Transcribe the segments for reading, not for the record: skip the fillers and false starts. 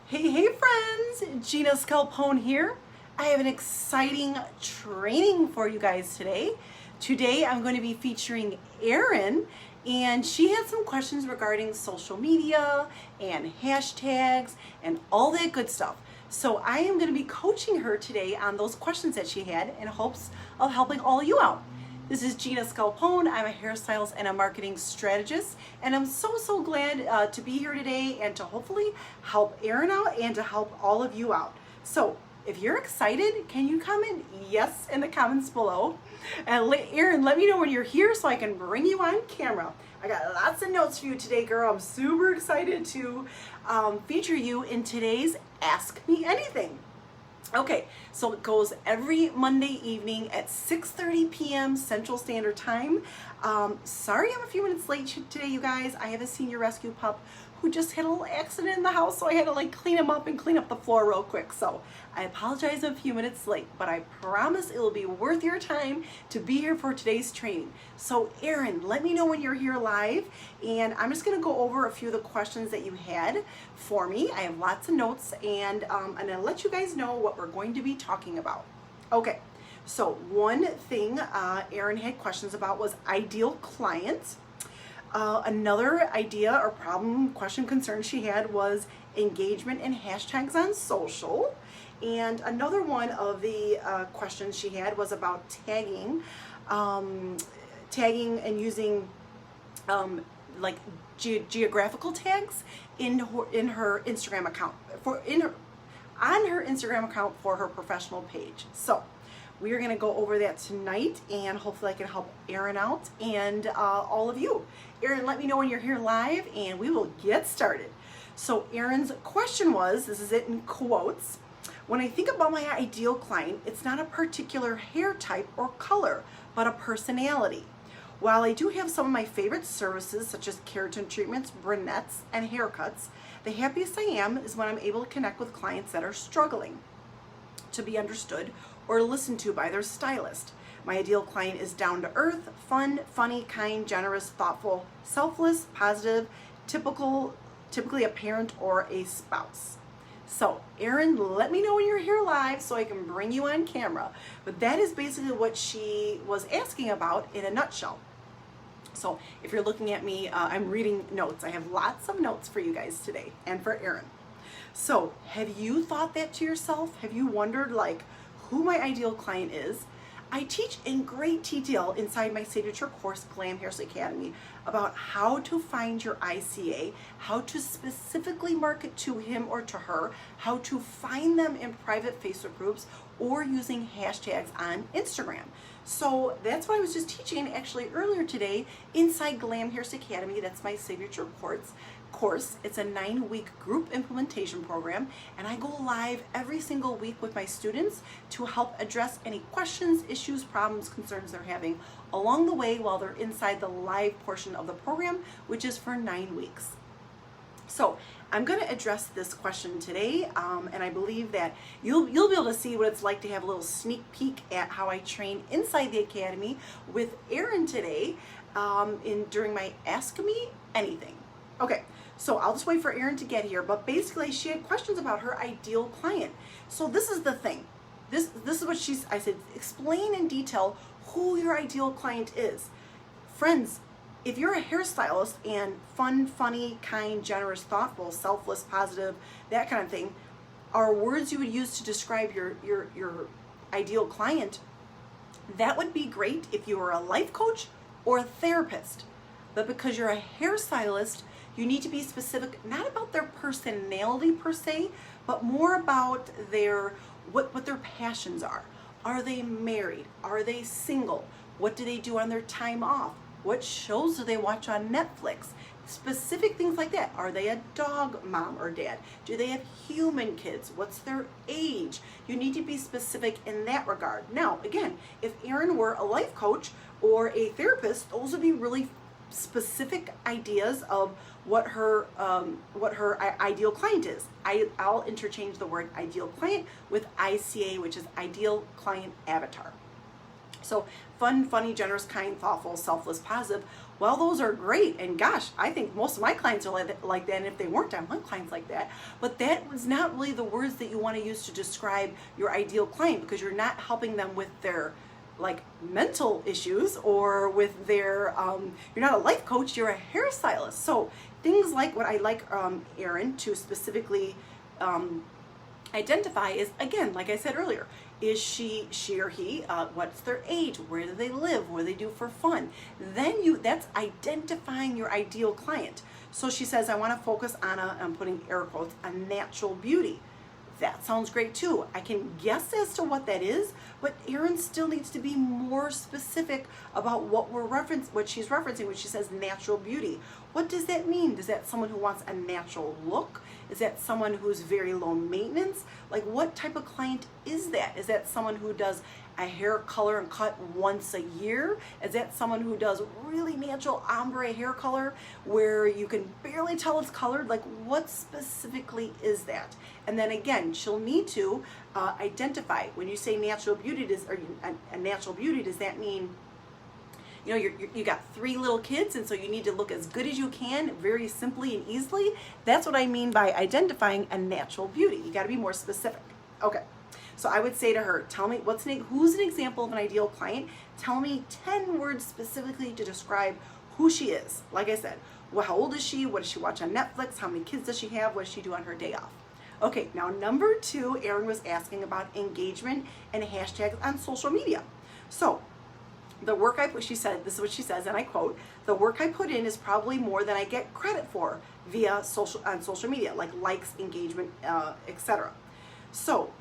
Hey friends, Gina Scalpone here. I have an exciting training for you guys today. Today I'm going to be featuring Erin, and she had some questions regarding social media and hashtags and all that good stuff. So I am going to be coaching her today on those questions that she had in hopes of helping all you out. This is Gina Scalpone. I'm a hairstylist and a marketing strategist, and I'm so glad to be here today and to hopefully help Erin out and to help all of you out. So if you're excited, can you comment yes in the comments below? And Erin, let me know when you're here so I can bring you on camera. I got lots of notes for you today, girl. I'm super excited to feature you in today's Ask Me Anything. Okay, so it goes every Monday evening at 6:30 p.m. Central Standard Time. Sorry I'm a few minutes late today, you guys. I have a senior rescue pup who just had a little accident in the house, so I had to clean him up and clean up the floor real quick. So I apologize I'm a few minutes late, but I promise it will be worth your time to be here for today's training. So Erin, let me know when you're here live, and I'm just gonna go over a few of the questions that you had for me. I have lots of notes, and I'm gonna let you guys know what we're going to be talking about. Okay, so one thing Erin had questions about was ideal client. Another idea or problem, question, concern she had was engagement and hashtags on social. And another one of the questions she had was about tagging and using geographical tags in her Instagram account on her Instagram account for her professional page. So we are going to go over that tonight, and hopefully I can help Erin out and all of you. Erin, let me know when you're here live, and we will get started. So Erin's question was, this is it in quotes, when I think about my ideal client, it's not a particular hair type or color, but a personality. While I do have some of my favorite services, such as keratin treatments, brunettes, and haircuts, the happiest I am is when I'm able to connect with clients that are struggling to be understood or listened to by their stylist. My ideal client is down to earth, fun, funny, kind, generous, thoughtful, selfless, positive, typically a parent or a spouse. So Erin, let me know when you're here live so I can bring you on camera. But that is basically what she was asking about in a nutshell. So if you're looking at me, I'm reading notes. I have lots of notes for you guys today and for Erin. So have you thought that to yourself? Have you wondered who my ideal client is? I teach in great detail inside my signature course, Glam Hairstyle Academy, about how to find your ICA, how to specifically market to him or to her, how to find them in private Facebook groups or using hashtags on Instagram. So that's what I was just teaching actually earlier today inside Glam Hairstyle Academy. That's my signature course. It's a 9-week group implementation program, and I go live every single week with my students to help address any questions, issues, problems, concerns they're having along the way while they're inside the live portion of the program, which is for 9 weeks. So I'm going to address this question today, and I believe that you'll be able to see what it's like to have a little sneak peek at how I train inside the academy with Erin today during my Ask Me Anything. Okay, so I'll just wait for Erin to get here, but basically she had questions about her ideal client. So this is the thing. This is what I said, explain in detail who your ideal client is. Friends, if you're a hairstylist and fun, funny, kind, generous, thoughtful, selfless, positive, that kind of thing, are words you would use to describe your ideal client, that would be great if you were a life coach or a therapist. But because you're a hairstylist, you need to be specific, not about their personality per se, but more about what their passions are. Are they married? Are they single? What do they do on their time off? What shows do they watch on Netflix? Specific things like that. Are they a dog mom or dad? Do they have human kids? What's their age? You need to be specific in that regard. Now, again, if Erin were a life coach or a therapist, those would be really specific ideas of what her ideal client is. I'll interchange the word ideal client with ICA, which is ideal client avatar. So fun, funny, generous, kind, thoughtful, selfless, positive. Well, those are great. And gosh, I think most of my clients are like that. And if they weren't, I want clients like that. But that was not really the words that you want to use to describe your ideal client, because you're not helping them with their like mental issues or with their, you're not a life coach, you're a hairstylist. So things like what I like Erin to specifically identify is, again, like I said earlier, is she or he, what's their age, where do they live, what do they do for fun? Then that's identifying your ideal client. So she says, I want to focus on I'm putting air quotes, a natural beauty. That sounds great too. I can guess as to what that is, but Erin still needs to be more specific about what she's referencing when she says natural beauty. What does that mean? Is that someone who wants a natural look? Is that someone who's very low maintenance? Like, what type of client is that? Is that someone who does a hair color and cut once a year? Is that someone who does really natural ombre hair color where you can barely tell it's colored? Like, what specifically is that? And then again, she'll need to identify, when you say natural beauty, a natural beauty, does that mean, you know, you got 3 little kids, and so you need to look as good as you can, very simply and easily? That's what I mean by identifying a natural beauty. You got to be more specific. Okay. So I would say to her, tell me, who's an example of an ideal client? Tell me 10 words specifically to describe who she is. Like I said, well, how old is she? What does she watch on Netflix? How many kids does she have? What does she do on her day off? Okay, now number 2, Erin was asking about engagement and hashtags on social media. So the work she said, this is what she says, and I quote, the work I put in is probably more than I get credit for on social media, like likes, engagement, etc. So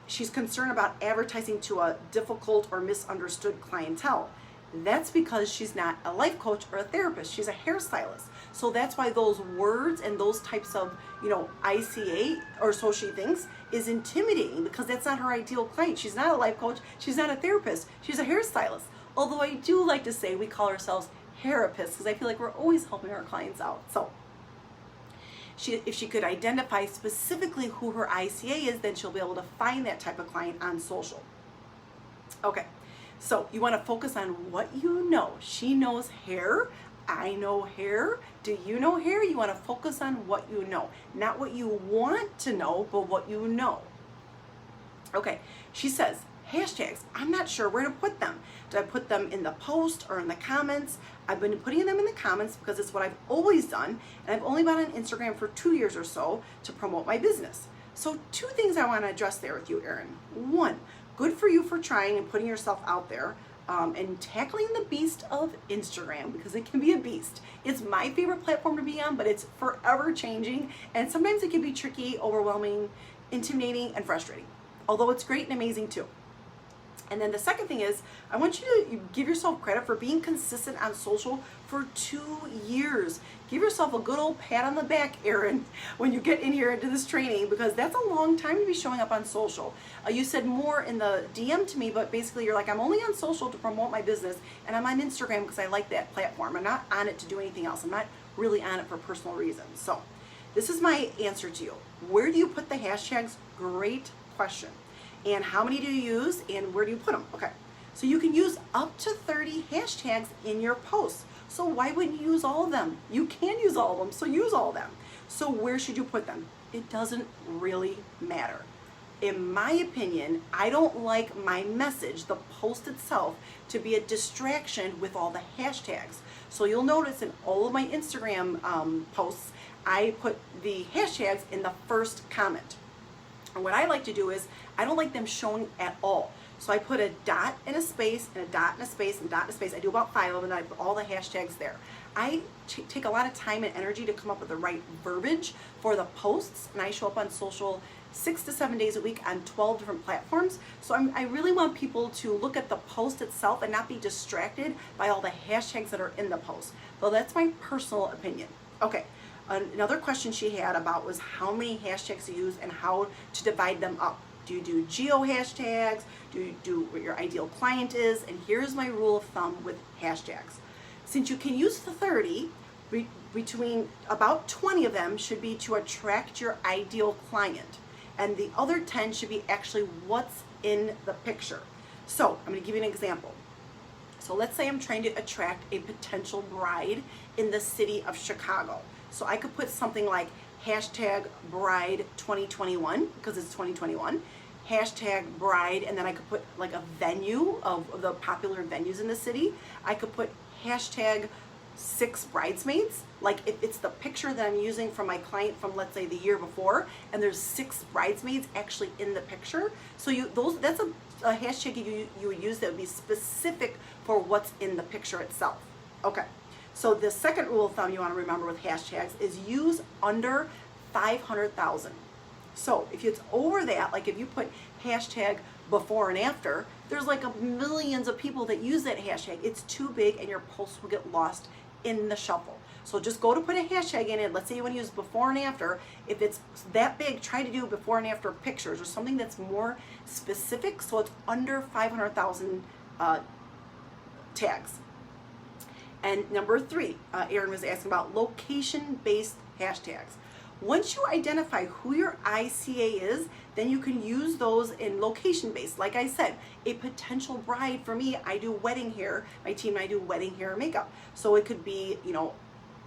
she's concerned about advertising to a difficult or misunderstood clientele. That's because she's not a life coach or a therapist. She's a hairstylist. So that's why those words and those types of, ICA, or so she thinks, is intimidating, because that's not her ideal client. She's not a life coach. She's not a therapist. She's a hairstylist. Although I do like to say we call ourselves hairapists, because I feel like we're always helping our clients out. So if she could identify specifically who her ICA is, then she'll be able to find that type of client on social. Okay, so you want to focus on what you know. She knows hair. I know hair. Do you know hair? You want to focus on what you know. Not what you want to know, but what you know. Okay, she says, hashtags, I'm not sure where to put them. Do I put them in the post or in the comments? I've been putting them in the comments because it's what I've always done, and I've only been on Instagram for 2 years or so to promote my business. So 2 things I want to address there with you, Erin. 1, good for you for trying and putting yourself out there and tackling the beast of Instagram, because it can be a beast. It's my favorite platform to be on, but it's forever changing, and sometimes it can be tricky, overwhelming, intimidating, and frustrating, although it's great and amazing too. And then the second thing is, I want you to give yourself credit for being consistent on social for 2 years. Give yourself a good old pat on the back, Erin, when you get in here into this training, because that's a long time to be showing up on social. You said more in the DM to me, but basically you're like, I'm only on social to promote my business, and I'm on Instagram because I like that platform. I'm not on it to do anything else. I'm not really on it for personal reasons. So this is my answer to you. Where do you put the hashtags? Great question. And how many do you use, and where do you put them? Okay, so you can use up to 30 hashtags in your posts. So why wouldn't you use all of them? You can use all of them, so use all of them. So where should you put them? It doesn't really matter. In my opinion, I don't like my message, the post itself, to be a distraction with all the hashtags. So you'll notice in all of my Instagram posts, I put the hashtags in the first comment. And what I like to do is, I don't like them showing at all. So I put a dot and a space and a dot and a space and a dot and a space. I do about 5 of them, and I put all the hashtags there. I take a lot of time and energy to come up with the right verbiage for the posts, and I show up on social 6 to 7 days a week on 12 different platforms. So I really want people to look at the post itself and not be distracted by all the hashtags that are in the post. Well, that's my personal opinion. Okay. Another question she had about was how many hashtags you use and how to divide them up. Do you do geo hashtags? Do you do what your ideal client is? And here's my rule of thumb with hashtags. Since you can use the 30, between about 20 of them should be to attract your ideal client. And the other 10 should be actually what's in the picture. So I'm going to give you an example. So let's say I'm trying to attract a potential bride in the city of Chicago. So I could put something like hashtag bride 2021, because it's 2021, hashtag bride, and then I could put like a venue of the popular venues in the city. I could put hashtag 6 bridesmaids, like if it's the picture that I'm using from my client from, let's say, the year before, and there's 6 bridesmaids actually in the picture. So that's a hashtag you would use that would be specific for what's in the picture itself. Okay, so the second rule of thumb you want to remember with hashtags is use under 500,000. So if it's over that, like if you put hashtag before and after, there's like millions of people that use that hashtag. It's too big and your posts will get lost in the shuffle. So just go to put a hashtag in it. Let's say you want to use before and after. If it's that big, try to do before and after pictures or something that's more specific, so it's under 500,000 tags. And number 3, Erin was asking about location-based hashtags. Once you identify who your ICA is, then you can use those in location-based. Like I said, a potential bride for me, I do wedding hair. My team and I do wedding hair and makeup. So it could be,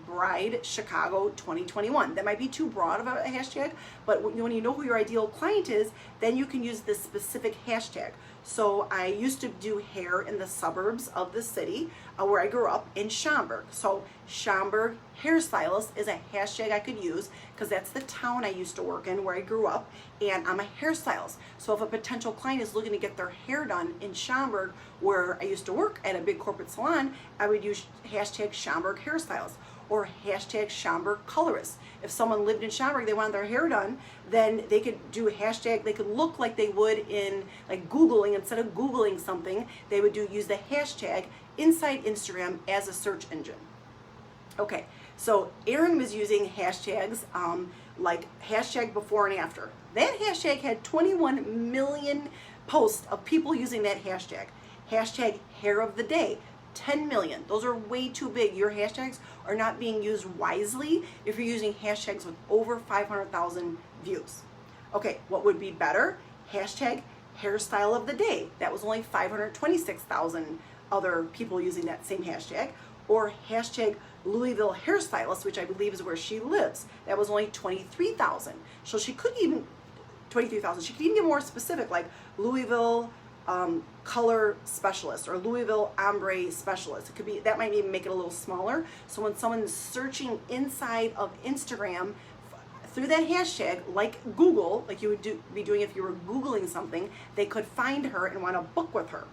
bride Chicago 2021. That might be too broad of a hashtag, but when you know who your ideal client is, then you can use this specific hashtag. So I used to do hair in the suburbs of the city where I grew up in Schaumburg. So Schaumburg hairstylist is a hashtag I could use because that's the town I used to work in where I grew up, and I'm a hairstylist. So if a potential client is looking to get their hair done in Schaumburg where I used to work at a big corporate salon, I would use hashtag Schaumburg hairstylist or hashtag Schaumburg colorist. If someone lived in Schaumburg, they wanted their hair done, then they could do a hashtag. They could look like they would in like Googling. Instead of Googling something, they would use the hashtag inside Instagram as a search engine. Okay, so Erin was using hashtags like hashtag before and after. That hashtag had 21 million posts of people using that hashtag. Hashtag hair of the day, 10 million. Those are way too big. Your hashtags are not being used wisely if you're using hashtags with over 500,000 views. Okay, what would be better? Hashtag hairstyle of the day. That was only 526,000 other people using that same hashtag. Or hashtag Louisville hairstylist, which I believe is where she lives. That was only 23,000. So she could even, 23,000. She could even get more specific, like Louisville color specialist or Louisville ombre specialist. It could be, that might even make it a little smaller. So when someone's searching inside of Instagram through that hashtag, like Google, like you would be doing if you were Googling something, they could find her and want to book with her.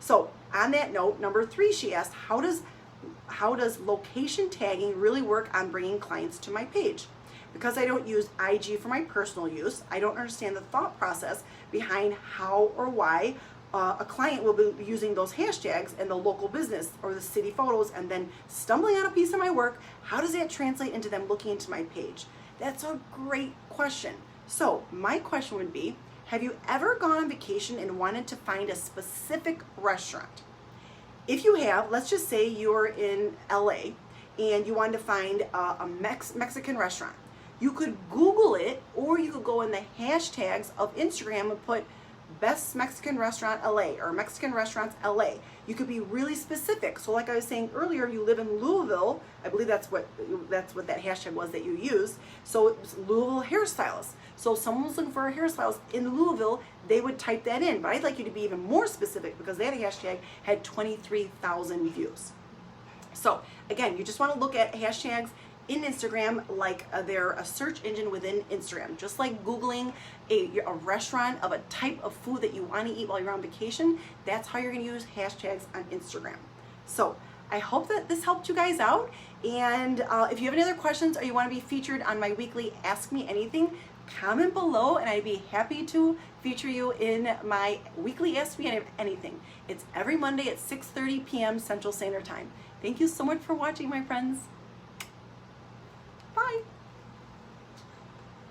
So on that note, number 3, she asked, how does location tagging really work on bringing clients to my page? Because I don't use IG for my personal use, I don't understand the thought process behind how or why a client will be using those hashtags and the local business or the city photos and then stumbling on a piece of my work. How does that translate into them looking into my page? That's a great question. So my question would be, have you ever gone on vacation and wanted to find a specific restaurant? If you have, let's just say you're in LA and you wanted to find a Mexican restaurant. You could Google it, or you could go in the hashtags of Instagram and put best Mexican restaurant LA or Mexican restaurants LA. You could be really specific. So like I was saying earlier, you live in Louisville. I believe that's what that hashtag was that you used. So it was Louisville hairstylist. So if someone was looking for a hairstylist in Louisville, they would type that in. But I'd like you to be even more specific because that hashtag had 23,000 views. So again, you just want to look at hashtags in Instagram like they're a search engine within Instagram. Just like Googling a restaurant of a type of food that you want to eat while you're on vacation, that's how you're going to use hashtags on Instagram. So I hope that this helped you guys out. And if you have any other questions or you want to be featured on my weekly Ask Me Anything, comment below and I'd be happy to feature you in my weekly Ask Me Anything. It's every Monday at 6:30 p.m. Central Standard Time. Thank you so much for watching, my friends.